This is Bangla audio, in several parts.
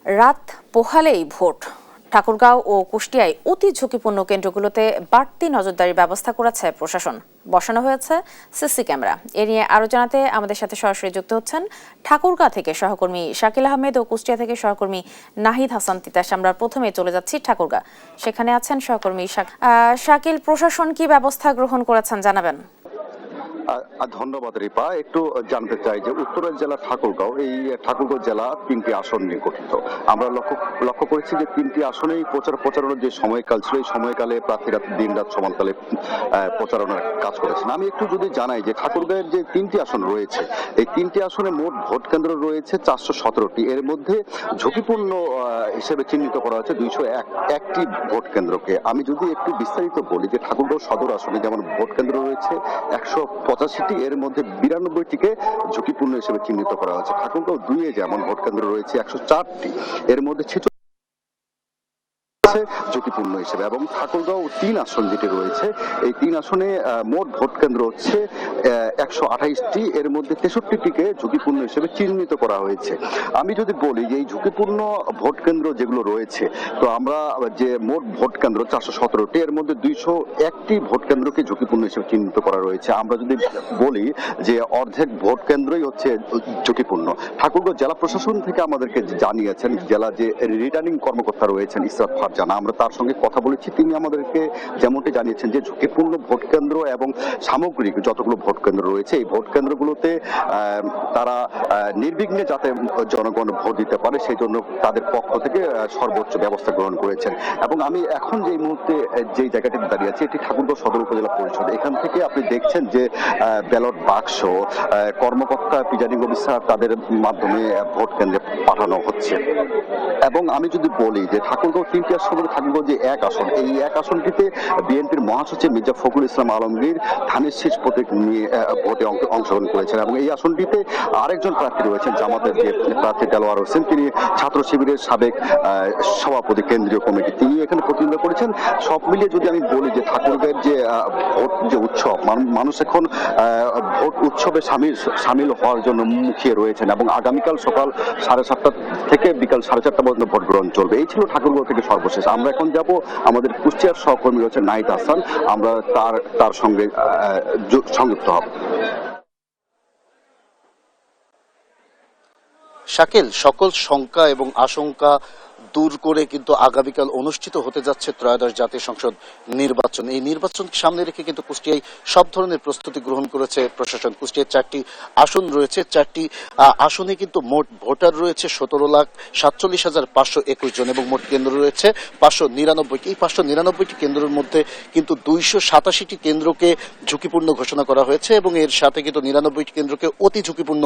রাত পোহালেই ভোট। ঠাকুরগাঁও ও কুষ্টিয়ায় অতি ঝুঁকিপূর্ণ কেন্দ্রগুলোতে বাড়তি নজরদারির ব্যবস্থা করেছে প্রশাসন। বসানো হয়েছে সিসি ক্যামেরা। এ নিয়ে আরো জানাতে আমাদের সাথে সরাসরি যুক্ত হচ্ছেন ঠাকুরগাঁও থেকে সহকর্মী শাকিল আহমেদ ও কুষ্টিয়া থেকে সহকর্মী নাহিদ হাসান তিতাস। আমরা প্রথমে চলে যাচ্ছি ঠাকুরগাঁও, সেখানে আছেন সহকর্মী শাকিল। প্রশাসন কি ব্যবস্থা গ্রহণ করেছেন জানাবেন? ধন্যবাদ রিপা। একটু জানতে চাই যে উত্তরের জেলা ঠাকুরগাঁও, এই ঠাকুরগাঁও জেলা 3টি আসন নিয়ে গঠিত। আমরা লক্ষ্য করেছি যে 3টি আসনেই প্রচারণার যে সময়কাল ছিল, এই সময়কালে প্রার্থীরা দিন রাত সমানকালে প্রচারণার কাজ করেছেন। আমি একটু যদি জানাই যে ঠাকুরগাঁওয়ের যে 3টি আসন রয়েছে, এই 3টি আসনে মোট ভোট কেন্দ্র রয়েছে 417টি। এর মধ্যে ঝুঁকিপূর্ণ হিসেবে চিহ্নিত করা হয়েছে 201টি ভোট কেন্দ্রকে। আমি যদি একটু বিস্তারিত বলি যে ঠাকুরগাঁও সদর আসনে যেমন ভোট কেন্দ্র রয়েছে 185টি, এর মধ্যে 92টিকে ঝুঁকিপূর্ণ হিসেবে চিহ্নিত করা হয়েছে। ঠাকুরগাঁও 2-এ যেমন ভোট কেন্দ্র রয়েছে 104টি, এর মধ্যে ঝুঁকিপূর্ণ হিসেবে, এবং ঠাকুরগাঁও 3 আসন যেটি রয়েছে, এই 3 আসনে মোট ভোট কেন্দ্র হচ্ছে 128টি, এর মধ্যে 63টিকে ঝুঁকিপূর্ণ হিসেবে চিহ্নিত করা হয়েছে। আমি যদি বলি যে এই ঝুঁকিপূর্ণ ভোট কেন্দ্র যেগুলো রয়েছে, তো আমরা যে মোট ভোট কেন্দ্র 417টি, এর মধ্যে 201টি ভোট কেন্দ্রকে ঝুঁকিপূর্ণ হিসেবে চিহ্নিত করা রয়েছে। আমরা যদি বলি যে অর্ধেক ভোট কেন্দ্রই হচ্ছে ঝুঁকিপূর্ণ। ঠাকুরগাঁও জেলা প্রশাসন থেকে আমাদেরকে জানিয়েছেন, জেলা যে রিটার্নিং কর্মকর্তা রয়েছেন ইসরাত ফারজানা, আমরা তার সঙ্গে কথা বলেছি। তিনি আমাদেরকে যেমনটি জানিয়েছেন যে ঝুঁকিপূর্ণ ভোট কেন্দ্র এবং সামগ্রিক যতগুলো ভোট কেন্দ্র রয়েছে, এই ভোট কেন্দ্রগুলোতে তারা নির্বিঘ্নে যাতে জনগণ ভোট দিতে পারে সেই জন্য তাদের পক্ষ থেকে সর্বোচ্চ ব্যবস্থা গ্রহণ করেছেন। এবং আমি এখন যে মুহূর্তে যে জায়গাটিতে দাঁড়িয়ে আছি, এটি ঠাকুরগাঁও সদর উপজেলা পরিষদ। এখান থেকে আপনি দেখছেন যে ব্যালট বাক্স কর্মকর্তা, প্রিজাইডিং অফিসার তাদের মাধ্যমে ভোট কেন্দ্রে পাঠানো হচ্ছে। এবং আমি যদি বলি যে ঠাকুরগাঁও 3টি আসন, ঠাকুরগাঁও যে 1 আসন, এই 1 আসনটিতে বিএনপির মহাসচিব মির্জা ফখরুল ইসলাম আলমগীর ধানের শীষ প্রতীক নিয়ে ভোটে অংশগ্রহণ করেছেন। এবং এই আসনটিতে আরেকজন প্রার্থী রয়েছেন, জামাতের যে প্রার্থী দেলোয়ার হোসেন, তিনি ছাত্র শিবিরের সাবেক সভাপতি, কেন্দ্রীয় কমিটি, তিনি এখানে প্রতিদ্বন্দ্বিতা করেছেন। সব মিলিয়ে যদি আমি বলি যে ঠাকুরগাঁওয়ের যে ভোট যে উৎসব, মানুষ এখন ভোট উৎসবে সামিল হওয়ার জন্য মুখিয়ে রয়েছেন, এবং আগামীকাল সকাল 7:30 থেকে বিকাল 4:30 পর্যন্ত ভোট গ্রহণ চলবে। এই ছিল ঠাকুরগাঁও থেকে সর্বশেষ। আমরা এখন যাব আমাদের কুষ্টিয়ার সহকর্মী রয়েছে নাহিদ হাসান, আমরা তার সঙ্গে সংযুক্ত হব। শাকিল, সকল শঙ্কা এবং আশঙ্কা দূর করে কিন্তু আগামীকাল অনুষ্ঠিত হতে যাচ্ছে ত্রয়োদশ জাতীয় সংসদ নির্বাচন। এই নির্বাচনকে সামনে রেখে কিন্তু কুষ্টিয়ায় সব ধরনের প্রস্তুতি গ্রহণ করেছে প্রশাসন। কুষ্টিয়ায় 4টি আসন রয়েছে, 4টি আসনে কিন্তু মোট ভোটার রয়েছে 17,47,521 জন, এবং মোট কেন্দ্র রয়েছে 599টি। এই 599টি কেন্দ্রের মধ্যে কিন্তু 287টি কেন্দ্রকে ঝুঁকিপূর্ণ ঘোষণা করা হয়েছে, এবং এর সাথে কিন্তু 99টি কেন্দ্রকে অতি ঝুঁকিপূর্ণ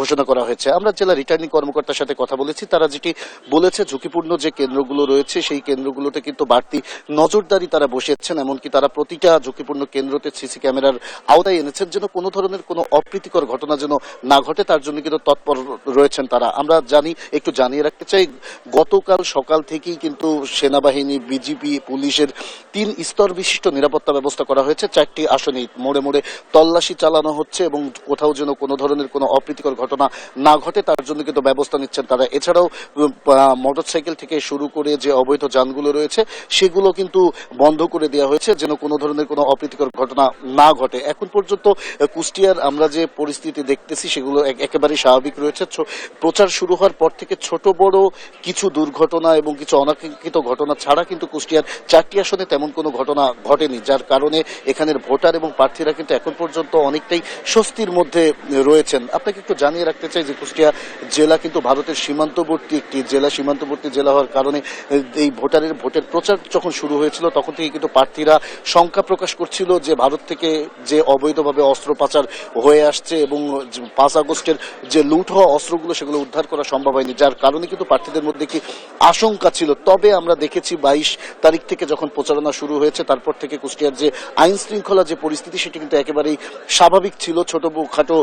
ঘোষণা করা হয়েছে। আমরা জেলা রিটার্নিং কর্মকর্তার সাথে কথা বলেছি, তারা যেটি বলেছে, ঝুঁকিপূর্ণ যে কেন্দ্রগুলো রয়েছে সেই কেন্দ্রগুলোতে কিন্তু বাড়তি নজরদারি তারা বসিয়েছেন। এমনকি তারা প্রতিটা ঝুঁকিপূর্ণ কেন্দ্রতে সিসি ক্যামেরার আওতায় এনেছেন, যেন কোনো ধরনের কোনো অপ্রীতিকর ঘটনা যেন না ঘটে, তার জন্য কিন্তু তৎপর রয়েছেন তারা। আমরা একটু জানিয়ে রাখতে চাই, গতকাল সকাল থেকেই কিন্তু সেনাবাহিনী, বিজিবি, পুলিশের 3 স্তর বিশিষ্ট নিরাপত্তা ব্যবস্থা করা হয়েছে। 4টি আসনে মোড়ে মোড়ে তল্লাশি চালানো হচ্ছে, এবং কোথাও যেন কোনো ধরনের কোনো অপ্রীতিকর ঘটনা না ঘটে তার জন্য কিন্তু ব্যবস্থা নিচ্ছেন তারা। এছাড়াও মোটরসাইকেল থেকে শুরু করে যে অবৈধ যানগুলো রয়েছে সেগুলো কিন্তু বন্ধ করে দেওয়া হয়েছে, যেন কোনো ধরনের কোনো অপ্রীতিকর ঘটনা না ঘটে। এখন পর্যন্ত কুষ্টিয়ার আমরা যে পরিস্থিতি দেখতেছি সেগুলো একেবারেই স্বাভাবিক রয়েছে। প্রচার শুরু হওয়ার পর থেকে ছোট বড় কিছু দুর্ঘটনা এবং কিছু অনাকাঙ্ক্ষিত ঘটনা ছাড়া কিন্তু কুষ্টিয়ার 4টি আসনে তেমন কোনো ঘটনা ঘটেনি, যার কারণে এখানের ভোটার এবং প্রার্থীরা কিন্তু এখন পর্যন্ত অনেকটাই স্বস্তির মধ্যে রয়েছেন। আপনাকে একটু জানিয়ে রাখতে চাই যে কুষ্টিয়া জেলা কিন্তু ভারতের সীমান্তবর্তী একটি জেলা। সীমান্তবর্তী জেলা হওয়ার কারণে এই ভোটের প্রচার যখন শুরু হয়েছিল তখন থেকে কিন্তু প্রার্থীরা শঙ্কা প্রকাশ করছিল যে ভারত থেকে যে অবৈধভাবে অস্ত্র পাচার হয়ে আসছে, এবং 5 আগস্টের যে লুট হওয়া অস্ত্রগুলো সেগুলো উদ্ধার করা সম্ভব হয়নি, যার কারণে কিন্তু প্রার্থীদের মধ্যে কি আশঙ্কা ছিল। তবে আমরা দেখেছি 22 তারিখ থেকে যখন প্রচারণা শুরু হয়েছে তারপর থেকে কুষ্টিয়ার যে আইন শৃঙ্খলা যে পরিস্থিতি সেটি কিন্তু একেবারেই স্বাভাবিক ছিল। ছোটখাটো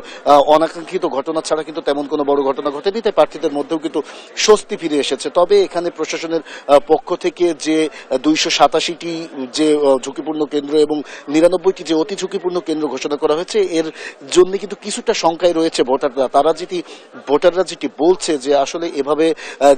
অনাকাঙ্ক্ষিত ঘটনা ছাড়া কিন্তু তেমন কোনো বড় ঘটনা ঘটেনি, তাই প্রার্থীদের মধ্যেও কিন্তু স্বস্তি ফিরে এসেছে। তবে এখানে প্রশাসনের পক্ষ থেকে যে 287টি যে ঝুঁকিপূর্ণ কেন্দ্র এবং 99টি যে অতি ঝুঁকিপূর্ণ কেন্দ্র ঘোষণা করা হয়েছে, এর জন্য কিন্তু কিছুটা শঙ্কায় রয়েছে ভোটাররা। ভোটাররা যেটি বলছে যে আসলে এভাবে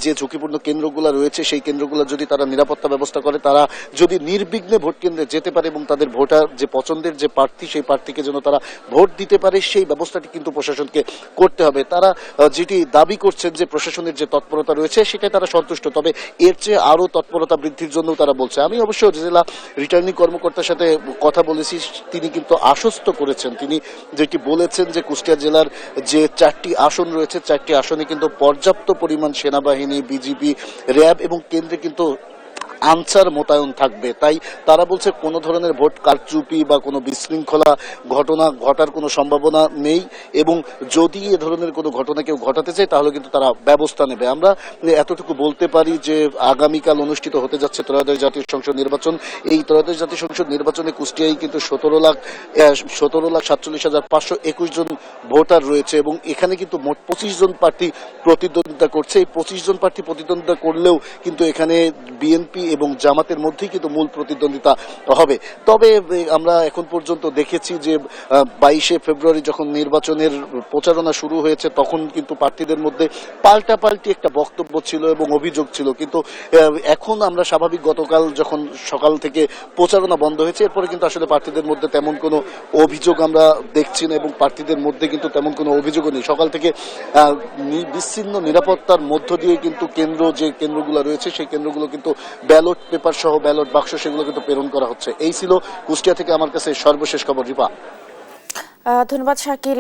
যে ঝুঁকিপূর্ণ কেন্দ্রগুলো রয়েছে সেই কেন্দ্রগুলো যদি তারা নিরাপত্তা ব্যবস্থা করে, তারা যদি নির্বিঘ্নে ভোট কেন্দ্রে যেতে পারে এবং তাদের ভোটার যে পছন্দের যে প্রার্থী সেই প্রার্থীকে যেন তারা ভোট দিতে পারে, সেই ব্যবস্থাটি কিন্তু প্রশাসনকে করতে হবে। তারা যেটি দাবি করছেন যে প্রশাসনের যে তৎপরতা রয়েছে সেটাই তারা সন্তুষ্ট, তবে এর চেয়ে আরো তৎপরতা বৃদ্ধির জন্য তারা বলছে। আমি অবশ্য জেলা রিটার্নিং কর্মকর্তার সাথে কথা বলেছি, তিনি কিন্তু আশ্বস্ত করেছেন। তিনি যেটি বলেছেন যে কুষ্টিয়া জেলার যে 4টি আসন রয়েছে, 4টি আসনে কিন্তু পর্যাপ্ত পরিমাণ সেনাবাহিনী, বিজিবি, র্যাব এবং কেন্দ্রে কিন্তু আনসার মোতায়েন থাকবে। তাই তারা বলছে কোনো ধরনের ভোট কারচুপি বা কোনো বিশৃঙ্খলা ঘটনা ঘটার কোনো সম্ভাবনা নেই, এবং যদি এ ধরনের কোনো ঘটনা কেউ ঘটাতে চায় তাহলে কিন্তু তারা ব্যবস্থা নেবে। আমরা এতটুকু বলতে পারি যে আগামীকাল অনুষ্ঠিত হতে যাচ্ছে ত্রয়োদশ জাতীয় সংসদ নির্বাচন। এই ত্রয়োদশ জাতীয় সংসদ নির্বাচনে কুষ্টিয়ায় কিন্তু 17,47,521 জন ভোটার রয়েছে এবং এখানে কিন্তু মোট 25 জন প্রার্থী প্রতিদ্বন্দ্বিতা করছে। এই 25 জন প্রার্থী প্রতিদ্বন্দ্বিতা করলেও কিন্তু এখানে বিএনপি এবং জামাতের মধ্যেই কিন্তু মূল প্রতিদ্বন্দ্বিতা হবে। তবে আমরা এখন পর্যন্ত দেখেছি যে 22শে ফেব্রুয়ারি যখন নির্বাচনের প্রচারণা শুরু হয়েছে তখন কিন্তু প্রার্থীদের মধ্যে পাল্টাপাল্টি একটা বক্তব্য ছিল এবং অভিযোগ ছিল, কিন্তু এখন আমরা স্বাভাবিক গতকাল যখন সকাল থেকে প্রচারণা বন্ধ হয়েছে এরপরে কিন্তু আসলে প্রার্থীদের মধ্যে তেমন কোনো অভিযোগ আমরা দেখছি না এবং প্রার্থীদের মধ্যে কিন্তু তেমন কোনো অভিযোগও নেই। সকাল থেকে বিচ্ছিন্ন নিরাপত্তার মধ্য দিয়ে কিন্তু যে কেন্দ্রগুলো রয়েছে সেই কেন্দ্রগুলো কিন্তু ব্যালট পেপার সহ ব্যালট বাক্স সেগুলো কিন্তু প্রেরণ করা হচ্ছে। এই ছিল কুষ্টিয়া থেকে আমার কাছে সর্বশেষ খবর। রিপা, ধন্যবাদ শাকিল।